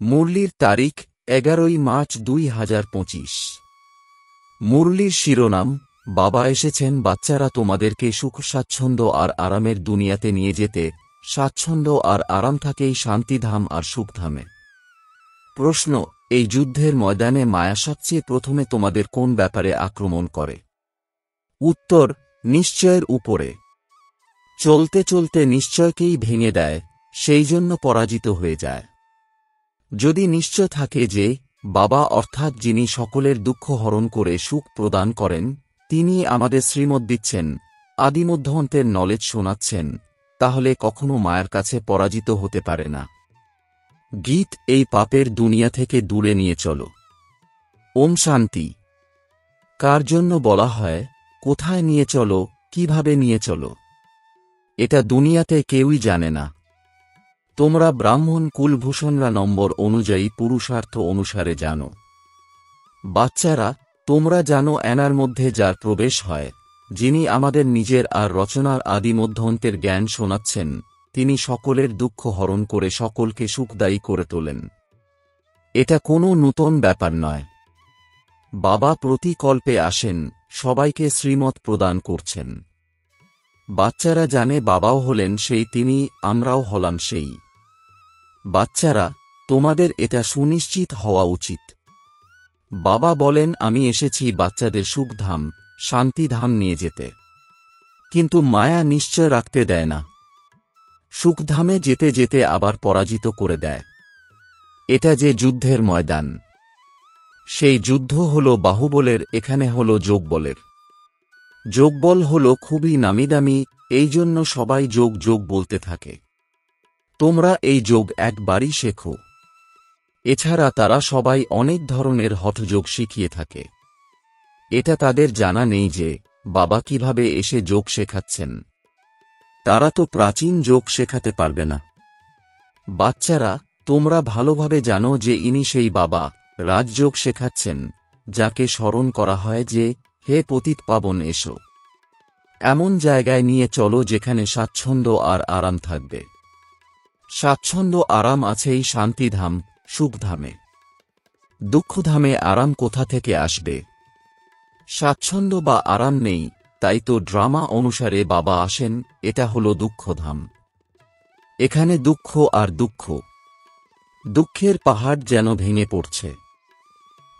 মুরলির তারিখ 11 মার্চ 2025। মুরলির শিরোনাম, বাবা এসেছেন বাচ্চারা তোমাদেরকে সুখ স্বাচ্ছন্দ্য আর আরামের দুনিয়াতে নিয়ে যেতে। স্বাচ্ছন্দ্য আর আরাম থাকেই শান্তিধাম আর সুখধামে। প্রশ্ন, এই যুদ্ধের ময়দানে মায়া সবচেয়ে প্রথমে তোমাদের কোন ব্যাপারে আক্রমণ করে? উত্তর, নিশ্চয়ের উপরে। চলতে চলতে নিশ্চয়কেই ভেঙে দেয়, সেই জন্য পরাজিত হয়ে যায়। যদি নিশ্চয় থাকে যে বাবা অর্থাৎ যিনি সকলের দুঃখ হরণ করে সুখ প্রদান করেন, তিনি আমাদের শ্রীমত দিচ্ছেন, আদিমধ্যান্তের নলেজ শোনাচ্ছেন, তাহলে কখনো মায়ের কাছে পরাজিত হতে পারে না। গীত, এই পাপের দুনিয়া থেকে দূরে নিয়ে চলো। ওম শান্তি। কার জন্য বলা হয়, কোথায় নিয়ে চলো, কিভাবে নিয়ে চলো, এটা দুনিয়াতে কেউই জানে না। তোমরা ব্রাহ্মণ কুলভূষণরা নম্বর অনুযায়ী পুরুষার্থ অনুসারে জানো। বাচ্চারা, তোমরা জানো এনার মধ্যে যার প্রবেশ হয়, যিনি আমাদের নিজের আর রচনার আদিমধ্যান্তের জ্ঞান শোনাচ্ছেন, তিনি সকলের দুঃখ হরণ করে সকলকে সুখদায়ী করে তোলেন। এটা কোনো নূতন ব্যাপার নয়। বাবা প্রতি কল্পে আসেন, সবাইকে শ্রীমত প্রদান করছেন। বাচ্চারা জানে বাবাও হলেন সেই তিনি, আমরাও হলাম সেই। বাচ্চারা, তোমাদের এটা সুনিশ্চিত হওয়া উচিত। বাবা বলেন, আমি এসেছি বাচ্চাদের সুখধাম, শান্তিধাম নিয়ে যেতে। কিন্তু মায়া নিশ্চয় রাখতে দেয় না। সুখধামে যেতে যেতে আবার পরাজিত করে দেয়। এটা যে যুদ্ধের ময়দান, সেই যুদ্ধ হল বাহুবলের, এখানে হল যোগবলের। যোগবল হল খুবই নামিদামি, এই জন্য সবাই যোগ যোগ বলতে থাকে। তোমরা এই যোগ একবারই শেখো। এছাড়া তারা সবাই অনেক ধরনের হঠযোগ শিখিয়ে থাকে। এটা তাদের জানা নেই যে বাবা কিভাবে এসে যোগ শেখাচ্ছেন। তারা তো প্রাচীন যোগ শেখাতে পারবে না। বাচ্চারা, তোমরা ভালোভাবে জানো যে ইনি সেই বাবা, রাজযোগ শেখাচ্ছেন, যাকে স্মরণ করা হয় যে, হে পতিত পাবন এসো। এমন জায়গায় নিয়ে চলো যেখানে স্বাচ্ছন্দ্য আর আরাম থাকবে। স্বাচ্ছন্দ্য আরাম আছেই শান্তিধাম, সুখধামে। দুঃখধামে আরাম কোথা থেকে আসবে? স্বাচ্ছন্দ্য বা আরাম নেই, তাই তো ড্রামা অনুসারে বাবা আসেন, এটা হল দুঃখধাম। এখানে দুঃখ আর দুঃখ। দুঃখের পাহাড় যেন ভেঙে পড়ছে।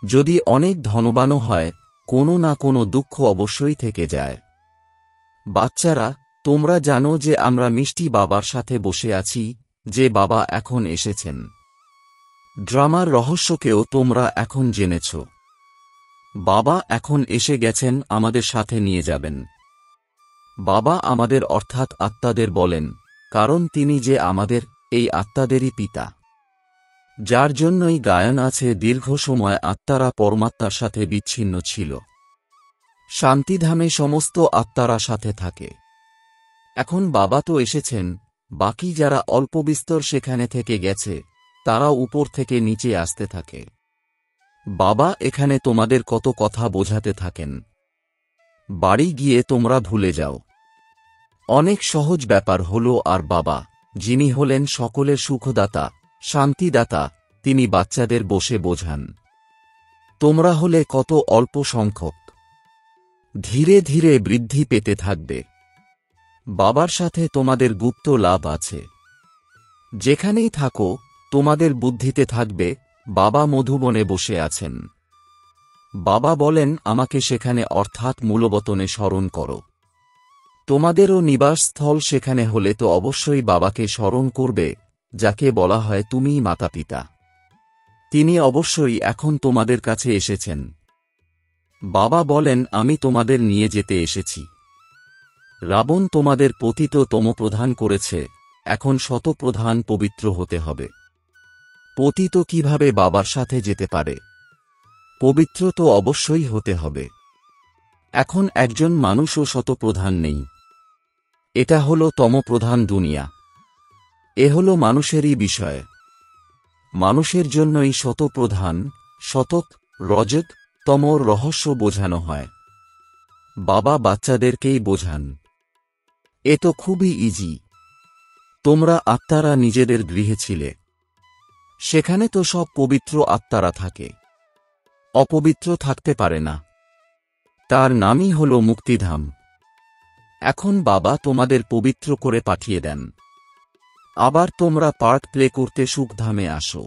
যদি অনেক ধনবানও হয়, কোনো না কোনো দুঃখ অবশ্যই থেকে যায়। বাচ্চারা, তোমরা জানো যে আমরা মিষ্টি বাবার সাথে বসে আছি, যে বাবা এখন এসেছেন। ড্রামার রহস্যকেও তোমরা এখন জেনেছ। বাবা এখন এসে গেছেন, আমাদের সাথে নিয়ে যাবেন। বাবা আমাদের অর্থাৎ আত্মাদের বলেন, কারণ তিনি যে আমাদের, এই আত্মাদেরই পিতা। যার জন্যই গায়ন আছে, দীর্ঘ সময় আত্মারা পরমাত্মার সাথে বিচ্ছিন্ন ছিল। শান্তিধামে সমস্ত আত্মারা সাথে থাকে। এখন বাবা তো এসেছেন, বাকি যারা অল্প বিস্তর সেখানে থেকে গেছে, তারা উপর থেকে নিচে আসতে থাকে। বাবা এখানে তোমাদের কত কথা বোঝাতে থাকেন। বাড়ি গিয়ে তোমরা ভুলে যাও। অনেক সহজ ব্যাপার হল। আর বাবা, যিনি হলেন সকলের সুখদাতা, শান্তিদাতা, তিনি বাচ্চাদের বসে বোঝান। তোমরা হলে কত অল্প সংখ্যক, ধীরে ধীরে বৃদ্ধি পেতে থাকবে। বাবার সাথে তোমাদের গুপ্ত লাভ আছে। যেখানেই থাকো, তোমাদের বুদ্ধিতে থাকবে, বাবা মধুবনে বসে আছেন। বাবা বলেন, আমাকে সেখানে অর্থাৎ মূলবতনে স্মরণ করো। তোমাদেরও নিবাসস্থল সেখানে হলে তো অবশ্যই বাবাকে স্মরণ করবে, যাকে বলা হয় তুমিই মাতা পিতা। তিনি অবশ্যই এখন তোমাদের কাছে এসেছেন। বাবা বলেন, আমি তোমাদের নিয়ে যেতে এসেছি। রাবণ তোমাদের পতিত তমপ্রধান করেছে, এখন শতপ্রধান পবিত্র হতে হবে। পতিত কিভাবে বাবার সাথে যেতে পারে? পবিত্র তো অবশ্যই হতে হবে। এখন একজন মানুষও শতপ্রধান নেই। এটা হল তমপ্রধান দুনিয়া। এ হল মানুষেরই বিষয়। মানুষের জন্যই শতপ্রধান, শতক, রজত, তমর রহস্য বোঝানো হয়। বাবা বাচ্চাদেরকেই বোঝান। এ তো খুবই ইজি। তোমরা আত্মারা নিজেদের গৃহে ছিলে। সেখানে তো সব পবিত্র আত্মারা থাকে, অপবিত্র থাকতে পারে না। তার নামই হল মুক্তিধাম। এখন বাবা তোমাদের পবিত্র করে পাঠিয়ে দেন। আবার তোমরা পার্ট প্লে করতে সুখধামে আসো।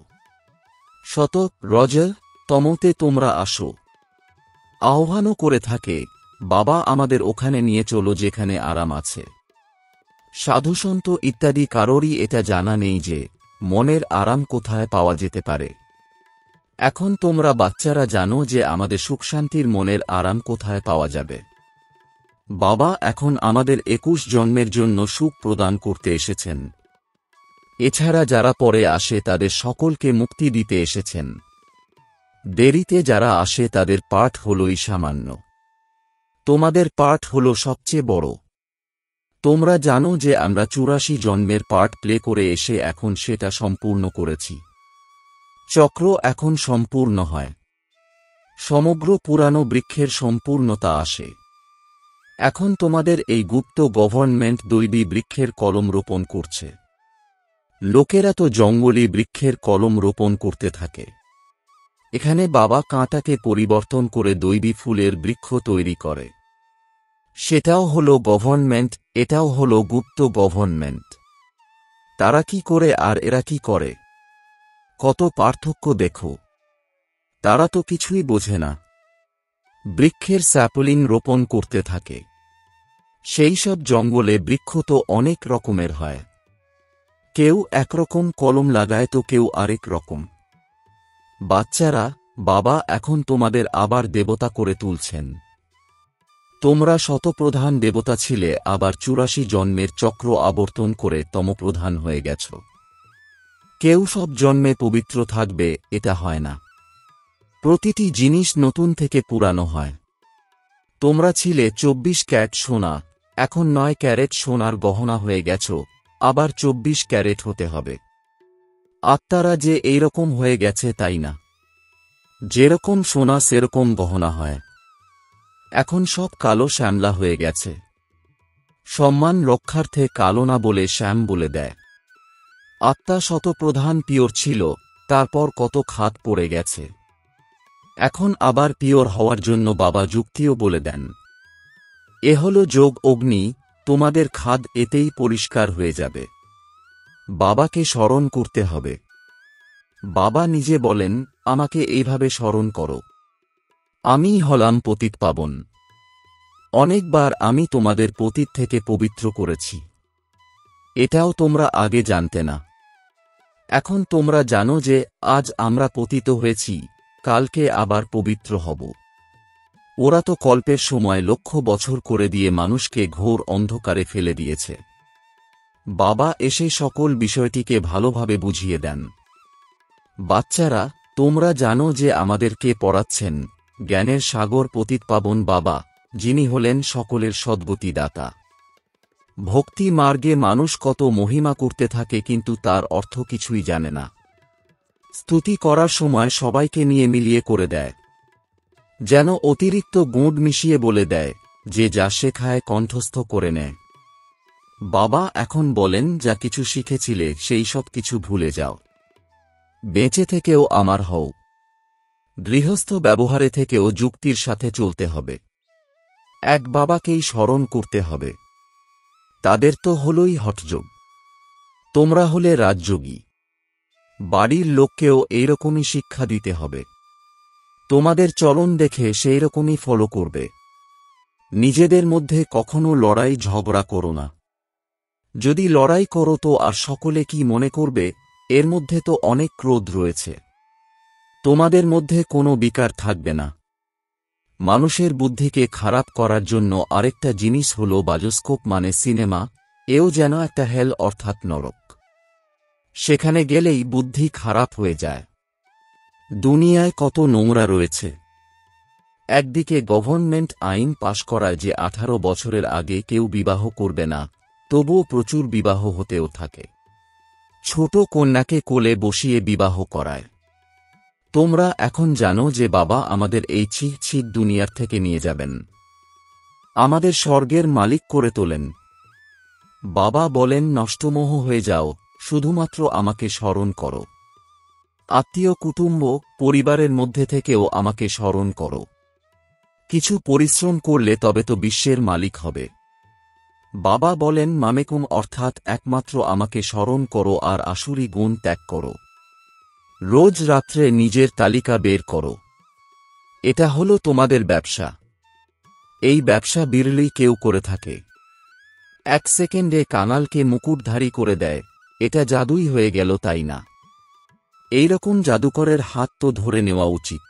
শত রজ তমতে তোমরা আসো। আহ্বানও করে থাকে, বাবা আমাদের ওখানে নিয়ে চলো যেখানে আরাম আছে। সাধুসন্ত ইত্যাদি কারোরই এটা জানা নেই যে মনের আরাম কোথায় পাওয়া যেতে পারে। এখন তোমরা বাচ্চারা জানো যে আমাদের সুখশান্তির মনের আরাম কোথায় পাওয়া যাবে। বাবা এখন আমাদের 21 জন্মের জন্য সুখ প্রদান করতে এসেছেন। এছাড়া যারা পরে আসে তাদের সকলকে মুক্তি দিতে এসেছেন। দেরিতে যারা আসে তাদের পাঠ হলই সামান্য, তোমাদের পাঠ হল সবচেয়ে বড়। তোমরা জানো যে আমরা 84 জন্মের পার্ট প্লে করে এসে এখন সেটা সম্পূর্ণ করেছি। চক্র এখন সম্পূর্ণ হয়, সমগ্র পুরানো বৃক্ষের সম্পূর্ণতা আসে। এখন তোমাদের এই গুপ্ত গভর্নমেন্ট দৈবী বৃক্ষের কলম রোপণ করছে। লোকেরা তো জঙ্গলি বৃক্ষের কলম রোপণ করতে থাকে। এখানে বাবা কাঁটাকে পরিবর্তন করে দৈবী ফুলের বৃক্ষ তৈরি করে। সেটাও হলো গভর্নমেন্ট, এটাও হলো গুপ্ত গভর্নমেন্ট। তারা কি করে আর এরা কি করে, কত পার্থক্য দেখো। তারা তো কিছুই বোঝে না। বৃক্ষের স্যাপলিং রোপণ করতে থাকে। সেই সব জঙ্গলে বৃক্ষ তো অনেক রকমের হয়। কেউ একরকম কলম লাগায় তো কেউ আরেক রকম। বাচ্চারা, বাবা এখন তোমাদের আবার দেবতা করে তুলছেন। তোমরা শতপ্রধান দেবতা ছিলে, আবার 84 জন্মের চক্র আবর্তন করে তমপ্রধান হয়ে গেছ। কেউ সব জন্মে পবিত্র থাকবে এটা হয় না। প্রতিটি জিনিস নতুন থেকে পুরানো হয়। তোমরা ছিলে 24 ক্যারেট সোনা, এখন 9 ক্যারেট সোনার গহনা হয়ে গেছ, আবার 24 ক্যারেট হতে হবে। আত্মারা যে এইরকম হয়ে গেছে তাই না, যেরকম সোনা সেরকম গহনা হয়। এখন সব কালো শ্যামলা হয়ে গেছে। সম্মান রক্ষার্থে কালো না বলে শ্যাম বলে দেয়। আত্মা শতপ্রধান পিওর ছিল, তারপর কত খাত পড়ে গেছে। এখন আবার পিওর হওয়ার জন্য বাবা যুক্তিও বলে দেন। এ হল যোগ অগ্নি, তোমাদের খাদ এতেই পরিষ্কার হয়ে যাবে। বাবাকে স্মরণ করতে হবে। বাবা নিজে বলেন, আমাকে এইভাবে স্মরণ করো। আমিই হলাম পতিত পাবন। অনেকবার আমি তোমাদের পতিত থেকে পবিত্র করেছি। এটাও তোমরা আগে জানতে না। এখন তোমরা জানো যে আজ আমরা পতিত হয়েছি, কালকে আবার পবিত্র হব। ওরা তো কল্পের সময় লক্ষ বছর করে দিয়ে মানুষকে ঘোর অন্ধকারে ফেলে দিয়েছে। বাবা এসে সকল বিষয়টিকে ভালোভাবে বুঝিয়ে দেন। বাচ্চারা, তোমরা জানো যে আমাদেরকে পড়াচ্ছেন জ্ঞানের সাগর পতিতপাবন বাবা, যিনি হলেন সকলের সদ্গতি দাতা। ভক্তি মার্গে মানুষ কত মহিমা করতে থাকে কিন্তু তার অর্থ কিছুই জানে না। স্তুতি করার সময় সবাইকে নিয়ে মিলিয়ে করে দেয়, যেন অতিরিক্ত গুড় মিশিয়ে বলে দেয়, যে যা শেখায় কণ্ঠস্থ করে নেয়। বাবা এখন বলেন, যা কিছু শিখেছিলে সেই সব কিছু ভুলে যাও। বেঁচে থেকেও আমার হও। গৃহস্থ ব্যবহারে থেকেও যুক্তির সাথে চলতে হবে। এক বাবাকেই স্মরণ করতে হবে। তাদের তো হলই হঠযোগ, তোমরা হলে রাজযোগী। বাড়ির লোককেও এইরকমই শিক্ষা দিতে হবে। তোমাদের চলন দেখে সেই রকমই ফলো করবে। নিজেদের মধ্যে কখনো লড়াই ঝগড়া করো না। যদি লড়াই করো তো আর সকলে কি মনে করবে, এর মধ্যে তো অনেক ক্রোধ রয়েছে। তোমাদের মধ্যে কোনো বিকার থাকবে না। মানুষের বুদ্ধিকে খারাপ করার জন্য আরেকটা জিনিস হল বায়োস্কোপ মানে সিনেমা, এও যেন একটা হেল অর্থাৎ নরক। সেখানে গেলেই বুদ্ধি খারাপ হয়ে যায়। দুনিয়ায় কত নোংরা রয়েছে। একদিকে গভর্নমেন্ট আইন পাশ করায় যে 18 বছরের আগে কেউ বিবাহ করবে না, তবুও প্রচুর বিবাহ হতেও থাকে। ছোট কন্যাকে কোলে বসিয়ে বিবাহ করায়। তোমরা এখন জানো যে বাবা আমাদের এই ছিক দুনিয়ার থেকে নিয়ে যাবেন, আমাদের স্বর্গের মালিক করে তোলেন। বাবা বলেন, নষ্টমোহ হয়ে যাও, শুধুমাত্র আমাকে স্মরণ করো। আত্মীয় কুটুম্ব পরিবারের মধ্যে থেকেও আমাকে স্মরণ করো। কিছু পরিশ্রম করলে তবে তো বিশ্বের মালিক হবে। বাবা বলেন মামেকুম অর্থাৎ একমাত্র আমাকে স্মরণ করো আর আসুরি গুণ ত্যাগ করো। রোজ রাত্রে নিজের তালিকা বের করো। এটা হলো তোমাদের ব্যবসা। এই ব্যবসা বিরলেই কেউ করে থাকে। 1 সেকেন্ডে কাঙালকে মুকুটধারী করে দেয়, এটা জাদুই হয়ে গেল তাই না? এইরকম জাদুকরের হাত তো ধরে নেওয়া উচিত,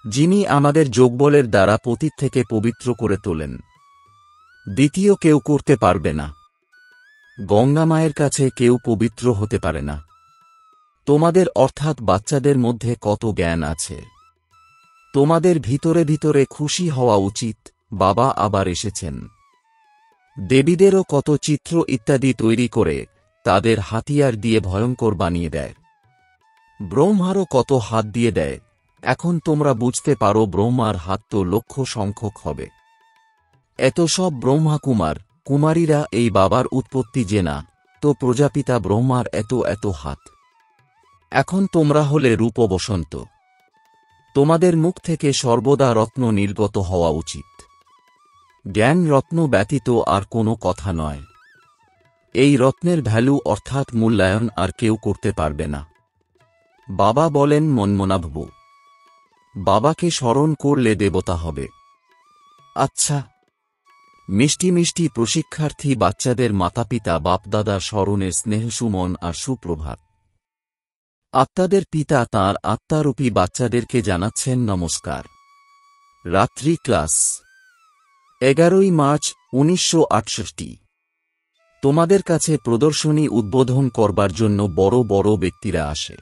যিনি আমাদের যোগবলের দ্বারা পতিত থেকে পবিত্র করে তোলেন। দ্বিতীয় কেউ করতে পারবে না। গঙ্গা মায়ের কাছে কেউ পবিত্র হতে পারে না। তোমাদের অর্থাৎ বাচ্চাদের মধ্যে কত জ্ঞান আছে। তোমাদের ভিতরে ভিতরে খুশি হওয়া উচিত, বাবা আবার এসেছেন। দেবীদেরও কত চিত্র ইত্যাদি তৈরি করে তাদের হাতিয়ার দিয়ে ভয়ঙ্কর বানিয়ে দেয়। ব্রহ্মারও কত হাত দিয়ে দেয়। এখন তোমরা বুঝতে পারো ব্রহ্মার হাত তো লক্ষ সংখ্যক হবে। এত সব ব্রহ্মা কুমার কুমারীরা এই বাবার উৎপত্তি জেনা, তো প্রজাপিতা ব্রহ্মার এত এত হাত। এখন তোমরা হলে রূপ বসন্ত। তোমাদের মুখ থেকে সর্বদা রত্ন নির্গত হওয়া উচিত। জ্ঞান রত্ন ব্যতীত আর কোনো কথা নয়। এই রত্নের ভ্যালু অর্থাৎ মূল্যায়ন আর কেউ করতে পারবে না। বাবা বলেন মনমনাভব। বাবাকে স্মরণ করলে দেবতা হবে। আচ্ছা, মিষ্টি মিষ্টি প্রশিক্ষার্থী বাচ্চাদের মাতাপিতা বাপদাদার স্মরণের স্নেহসুমন আর সুপ্রভাত। আত্মাদের পিতা তাঁর আত্মারূপী বাচ্চাদেরকে জানাচ্ছেন নমস্কার। রাত্রি ক্লাস 11ই মার্চ 1968। তোমাদের কাছে প্রদর্শনী উদ্বোধন করবার জন্য বড় বড় ব্যক্তিরা আসে।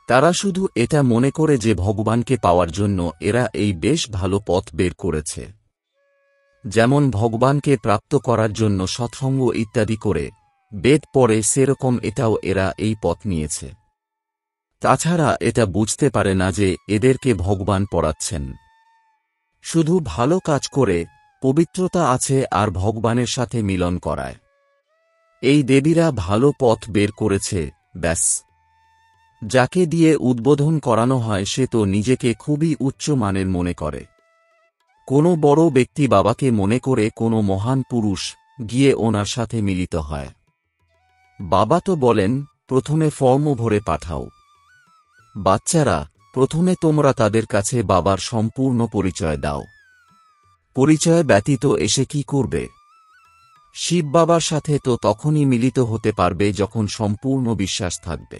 তারা শুধু এটা মনে করে যে ভগবানকে পাওয়ার জন্য এরা এই বেশ ভালো পথ বের করেছে। যেমন ভগবানকে প্রাপ্ত করার জন্য সৎসঙ্গ ইত্যাদি করে বেদ পড়ে, সেরকম এটাও এরা এই পথ নিয়েছে। তাছাড়া এটা বুঝতে পারে না যে এদেরকে ভগবান পড়াচ্ছেন। শুধু ভালো কাজ করে পবিত্রতা আছে আর ভগবানের সাথে মিলন করায়। এই দেবীরা ভালো পথ বের করেছে, ব্যাস। যাকে দিয়ে উদ্বোধন করানো হয় সে তো নিজেকে খুবই উচ্চ মানের মনে করে। কোনো বড় ব্যক্তি বাবাকে মনে করে কোনো মহান পুরুষ গিয়ে ওনার সাথে মিলিত হয়। বাবা তো বলেন প্রথমে ফর্ম ভরে পাঠাও। বাচ্চারা, প্রথমে তোমরা তাদের কাছে বাবার সম্পূর্ণ পরিচয় দাও। পরিচয় ব্যতীত এসে কি করবে? শিব বাবার সাথে তো তখনই মিলিত হতে পারবে যখন সম্পূর্ণ বিশ্বাস থাকবে।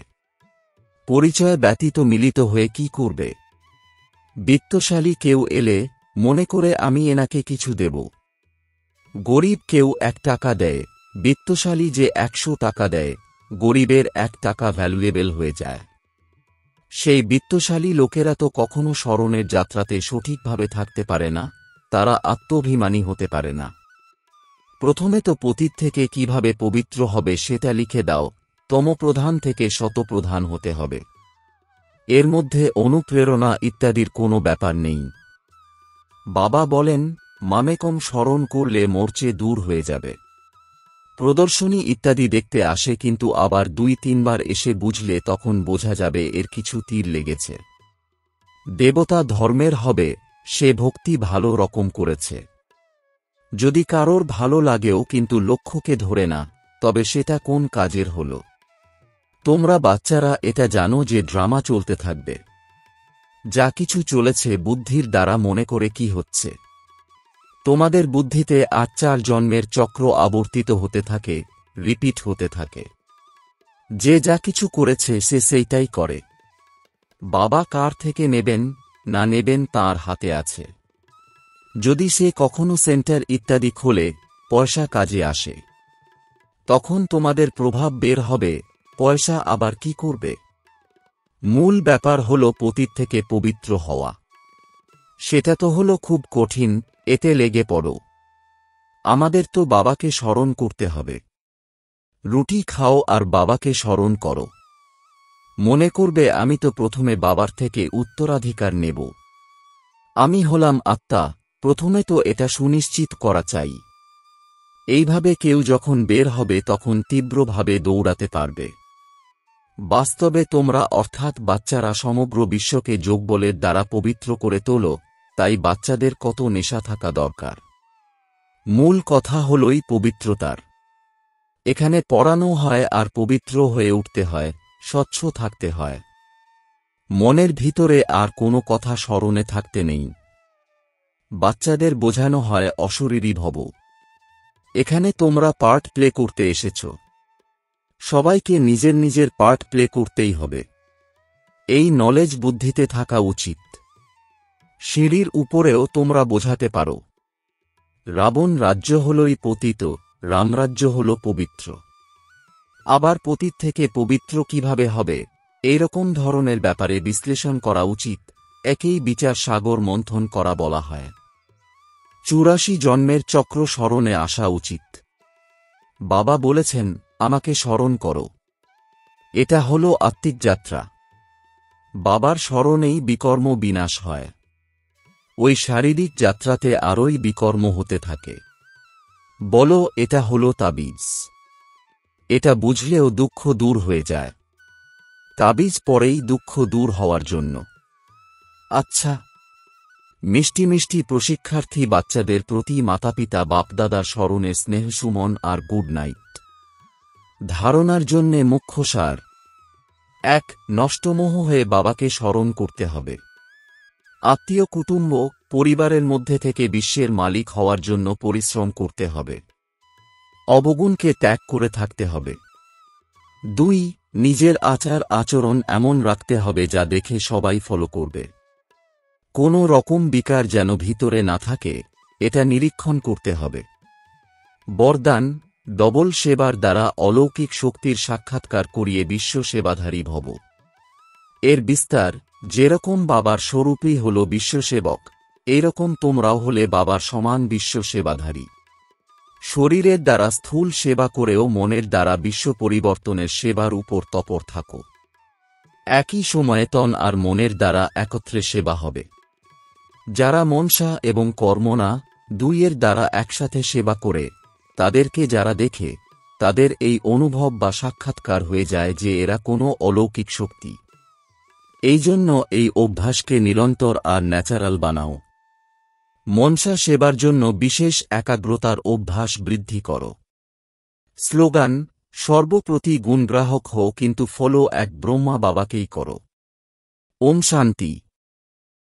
পরিচয় ব্যতীত মিলিত হয়ে কি করবে? বিত্তশালী কেউ এলে মনে করে আমি এনাকে কিছু দেব। গরিব কেউ 1 টাকা দেয়, বিত্তশালী যে 100 টাকা দেয়, গরিবের 1 টাকা ভ্যালুয়েবল হয়ে যায়। সেই বিত্তশালী লোকেরা তো কখনো স্মরণের যাত্রাতে সঠিকভাবে থাকতে পারে না, তারা আত্মাভিমানী হতে পারে না। প্রথমে তো পতিত থেকে কিভাবে পবিত্র হবে সেটা লিখে দাও। তমপ্রধান থেকে শতপ্রধান হতে হবে। এর মধ্যে অনুপ্রেরণা ইত্যাদির কোনো ব্যাপার নেই। বাবা বলেন মামেকম স্মরণ করলে মোর্চে দূর হয়ে যাবে। প্রদর্শনী ইত্যাদি দেখতে আসে, কিন্তু আবার 2-3 বার এসে বুঝলে তখন বোঝা যাবে এর কিছু তীর লেগেছে। দেবতা ধর্মের হবে, সে ভক্তি ভালো রকম করেছে। যদি কারোর ভালো লাগেও কিন্তু লক্ষ্যকে ধরে না, তবে সেটা কোন কাজের হল? তোমরা বাচ্চারা এটা জানো যে ড্রামা চলতে থাকবে। যা কিছু চলেছে বুদ্ধির দ্বারা মনে করে কি হচ্ছে। তোমাদের বুদ্ধিতে 8-4 জন্মের চক্র আবর্তিত হতে থাকে, রিপিট হতে থাকে। যে যা কিছু করেছে সে সেইটাই করে। বাবা কার থেকে নেবেন না নেবেন তাঁর হাতে আছে। যদি সে কখনো সেন্টার ইত্যাদি খোলে, পয়সা কাজে আসে। তখন তোমাদের প্রভাব বের হবে, পয়সা আবার কি করবে? মূল ব্যাপার হল পতিত থেকে পবিত্র হওয়া। সেটা তো হলো খুব কঠিন, এতে লেগে পড়ো। আমাদের তো বাবাকে স্মরণ করতে হবে। রুটি খাও আর বাবাকে স্মরণ করো। মনে করবে আমি তো প্রথমে বাবার থেকে উত্তরাধিকার নেব। আমি হলাম আত্মা, প্রথমে তো এটা সুনিশ্চিত করা চাই। এইভাবে কেউ যখন বের হবে তখন তীব্রভাবে দৌড়াতে পারবে। বাস্তবে তোমরা অর্থাৎ বাচ্চারা সমগ্র বিশ্বকে যোগবলের দ্বারা পবিত্র করে তোলো, তাই বাচ্চাদের কত নেশা থাকা দরকার। মূল কথা হলই পবিত্রতার। এখানে পড়ানো হয় আর পবিত্র হয়ে উঠতে হয়, স্বচ্ছ থাকতে হয়। মনের ভিতরে আর কোনো কথা স্মরণে থাকতে নেই। বাচ্চাদের বোঝানো হয় অশরীরী ভব। এখানে তোমরা পার্ট প্লে করতে এসেছ। সবাইকে নিজের নিজের পার্ট প্লে করতেই হবে। এই নলেজ বুদ্ধিতে থাকা উচিত। সিঁড়ির উপরেও তোমরা বোঝাতে পারো। রাবণ রাজ্য হলই পতিত, রামরাজ্য হল পবিত্র। আবার পতিত থেকে পবিত্র কিভাবে হবে, এইরকম ধরনের ব্যাপারে বিশ্লেষণ করা উচিত। একেই বিচার সাগর মন্থন করা বলা হয়। 84 জন্মের চক্র স্মরণে আসা উচিত। বাবা বলেছেন, আমাকে স্মরণ করো। এটা হল আত্মিক যাত্রা। বাবার স্মরণেই বিকর্ম বিনাশ হয়। ওই শারীরিক যাত্রাতে আরোই বিকর্ম হতে থাকে। বলো, এটা হল তাবিজ। এটা বুঝলেও দুঃখ দূর হয়ে যায়। তাবিজ পরেই দুঃখ দূর হওয়ার জন্য। আচ্ছা, মিষ্টি মিষ্টি প্রশিক্ষার্থী বাচ্চাদের প্রতি মাতাপিতা বাপদাদার স্মরণে স্নেহ সুমন আর গুড নাইট। ধারণার জন্যে মুখ্য সার। 1. নষ্টমোহ হয়ে বাবাকে স্মরণ করতে হবে। আত্মীয় কুটুম্ব পরিবারের মধ্যে থেকে বিশ্বের মালিক হওয়ার জন্য পরিশ্রম করতে হবে। অবগুণকে ত্যাগ করে থাকতে হবে। 2. নিজের আচার আচরণ এমন রাখতে হবে যা দেখে সবাই ফলো করবে। কোনো রকম বিকার যেন ভিতরে না থাকে, এটা নিরীক্ষণ করতে হবে। বরদান, ডবল সেবার দ্বারা অলৌকিক শক্তির সাক্ষাৎকার করিয়ে বিশ্ব সেবাধারী ভব। এর বিস্তার, যেরকম বাবার স্বরূপই হল বিশ্বসেবক, এইরকম তোমরাও হলে বাবার সমান বিশ্ব সেবাধারী। শরীরের দ্বারা স্থূল সেবা করেও মনের দ্বারা বিশ্ব পরিবর্তনের সেবার উপর তৎপর থাকো। একই সময়ে তন আর মনের দ্বারা একত্রে সেবা হবে। যারা মনসা এবং কর্মনা দুইয়ের দ্বারা একসাথে সেবা করে, তাদেরকে যারা দেখে, তাদের এই অনুভব বা সাক্ষাৎকার হয়ে যায় যে এরা কোনো অলৌকিক শক্তি। এই জন্য এই অভ্যাসকে নিরন্তর আর ন্যাচারাল বানাও। মনসা সেবার জন্য বিশেষ একাগ্রতার অভ্যাস বৃদ্ধি করো। স্লোগান, সর্বপ্রতি গুণগ্রাহক হও কিন্তু ফলো এক ব্রহ্মা বাবাকেই করো। ওম শান্তি।